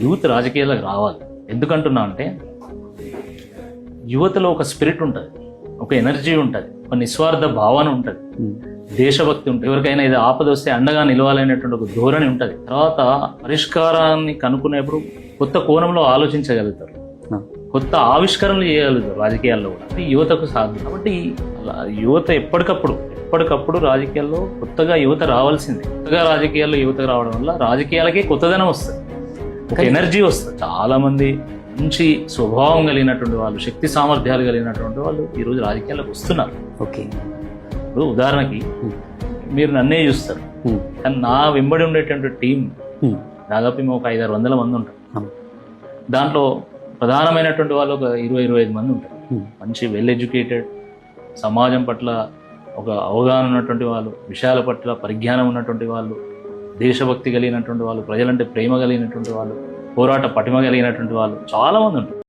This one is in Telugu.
యూత్ రాజకీయాలకు రావాలి. ఎందుకంటున్నా అంటే యువతలో ఒక స్పిరిట్ ఉంటుంది, ఒక ఎనర్జీ ఉంటుంది, ఒక నిస్వార్థ భావన ఉంటుంది, దేశభక్తి ఉంటుంది. ఎవరికైనా ఇది ఆపద వస్తే అండగా నిలవాలనేటువంటి ఒక ధోరణి ఉంటుంది. తర్వాత పరిష్కారాన్ని కనుక్కునేప్పుడు కొత్త కోణంలో ఆలోచించగలుగుతారు, కొత్త ఆవిష్కరణలు చేయగలుగుతారు రాజకీయాల్లో కూడా. అది యువతకు సాధ్యం. కాబట్టి యువత ఎప్పటికప్పుడు రాజకీయాల్లో కొత్తగా యువత రావాల్సిందే. కొత్తగా రాజకీయాల్లో యువత రావడం వల్ల రాజకీయాలకే కొత్తదనం వస్తుంది, ఒక ఎనర్జీ వస్తుంది. చాలా మంది మంచి స్వభావం కలిగినటువంటి వాళ్ళు, శక్తి సామర్థ్యాలు కలిగినటువంటి వాళ్ళు ఈరోజు రాజకీయాలకు వస్తున్నారు. ఓకే, ఇప్పుడు ఉదాహరణకి మీరు నన్నే చూస్తారు, కానీ నా వెంబడి ఉండేటువంటి టీం దాదాపు మేము ఒక 500-600 మంది ఉంటాం. దాంట్లో ప్రధానమైనటువంటి వాళ్ళు ఒక 20-25 మంది ఉంటారు. మంచి వెల్ ఎడ్యుకేటెడ్, సమాజం పట్ల ఒక అవగాహన ఉన్నటువంటి వాళ్ళు, విషయాల పట్ల పరిజ్ఞానం ఉన్నటువంటి వాళ్ళు, దేశభక్తి కలిగినటువంటి వాళ్ళు, ప్రజలంటే ప్రేమ కలిగినటువంటి వాళ్ళు, పోరాట పటిమ కలిగినటువంటి వాళ్ళు చాలా మంది ఉంటారు.